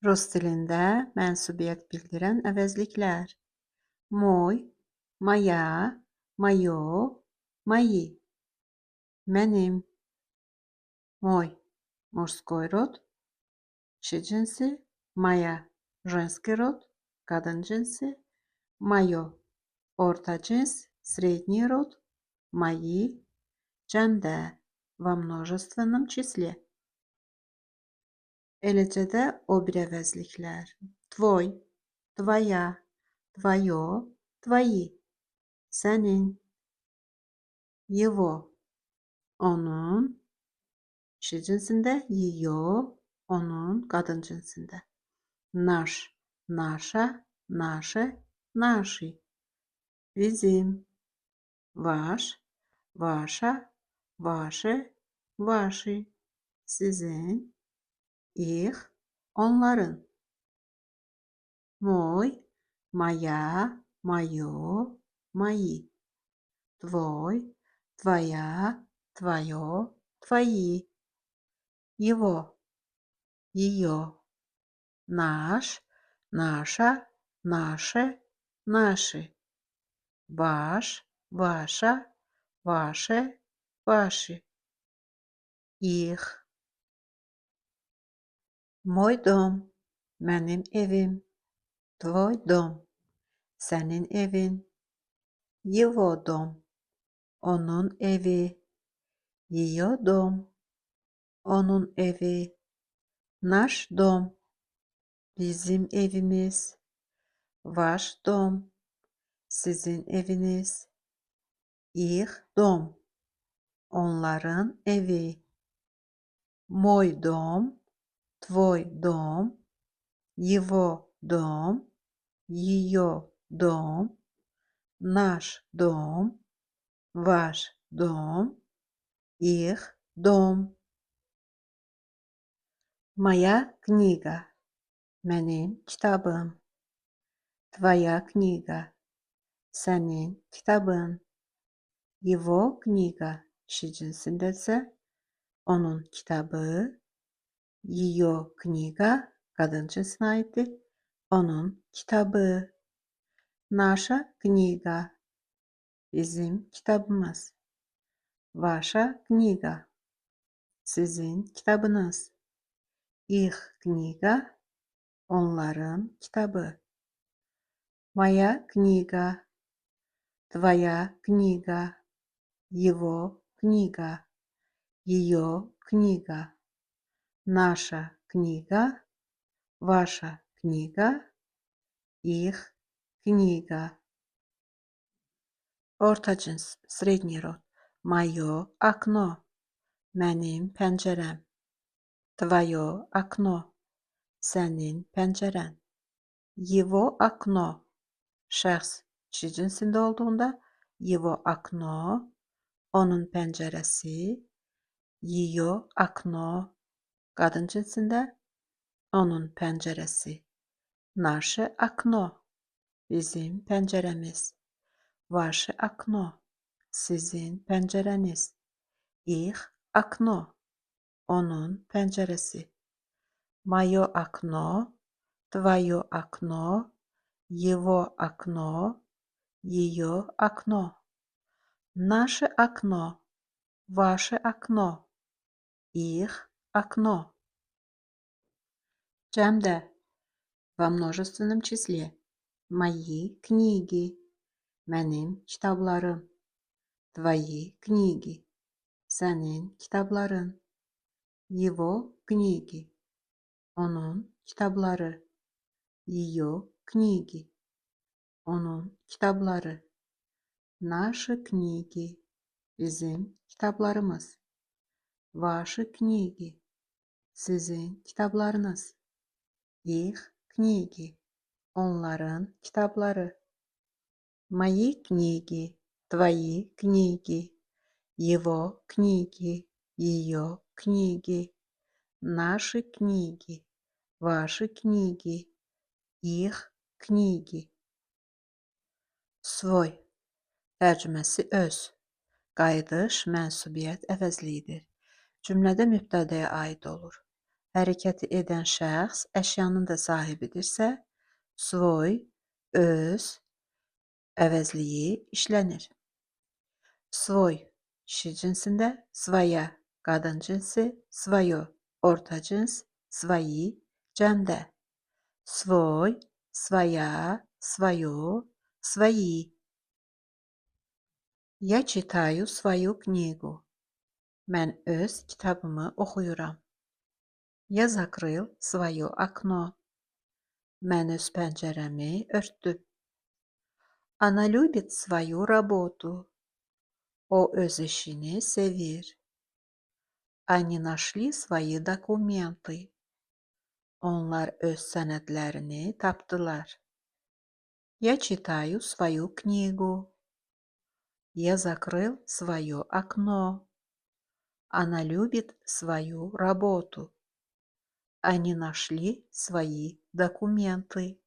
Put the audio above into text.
Rus dilində mənsubiyyət bildirən əvəzliklər: Moy, moya, moyo, moyi. Mənim. Мой – мужской род, kişi cinsi, моя – женский род, kadın cinsi, мое – orta cins, средний род, мои – cəmdə, во множественном числе. Eləcə də o bir əvəzliklər: твой, твоя, твое, твои. Sənin, его, onun, kişi cinsində, ее, onun, qadın cinsində. Наш, наша, наше, наши. Bizim, ваш, ваша, ваше, ваши. Sizin, их, onların. Мой, моя, мое, мои. Твой, твоя, твое, твои. Его, ее. Наш, наша, наше, наши. Ваш, ваша, ваше, ваши. Их. Мой дом, mənim evim. Твой дом, sənin evin. Его дом, onun evi. Ее дом, onun evi. Наш дом, bizim evimiz. Ваш дом, sizin eviniz. Их дом, onların evi. Мой дом, твой дом, его дом, ее дом, наш дом, ваш дом, их дом. Моя книга, mənim kitabım. Твоя книга, sənin kitabın. Его книга, kişi cinsindəsə, onun kitabı. Ее книга, qadın cinsinə aiddir, onun kitabı. Наша книга, bizim kitabımız. Ваша книга, sizin kitabınız. Их книга, onların kitabı. Моя книга, твоя книга, его книга, ее книга. Наша книга, ваша книга, их книга. Orta cins, средний род. Мое окно, mənim pəncərəm. Твое окно, sənin pəncərən. Его окно, şəxs kişi cinsində olduğunda, его окно, onun pəncərəsi. Ее окно, qadın cinsində, onun pəncərəsi. Наше окно, bizim pəncərəmiz. Ваше окно, sizin pəncərəniz. Их окно, onun pəncərəsi. Мое окно, твое окно, его окно, ее окно. Наше окно, ваше окно, их окно. Cəmdə, во множественном числе. Мои книги, mənim kitablarım. Твои книги, sənin kitabların. Его книги, onun kitabları. Ее книги, onun kitabları. Наши книги, bizim kitablarımız. Ваши книги, sizin kitablarınız. Их книги, onların kitabları. Мои книги, твои книги, его книги, ее книги. Наши книги, ваши книги, их книги. Свой, tərcüməsi öz. Qayıdış, mənsubiyyət əvəzliyidir. Cümlədə mübtədəyə aid olur. Hərəkəti edən şəxs əşyanın da sahibidirsə, svoy, öz əvəzliyi işlənir. Svoy kişi cinsində, svoya qadın cinsi, svoyo orta cins, svoyi cəmdə. Svoy, своя, свое, свои. Я читаю свою книгу. Mən öz kitabımı oxuyuram. Я закрыл свое окно. Mən öz pəncərəmi örtdüm. Она любит свою работу. O öz işini sevir. Они нашли свои документы. Onlar öz sənədlərini tapdılar. Я читаю свою книгу. Я закрыл свое окно. Она любит свою работу. Они нашли свои документы.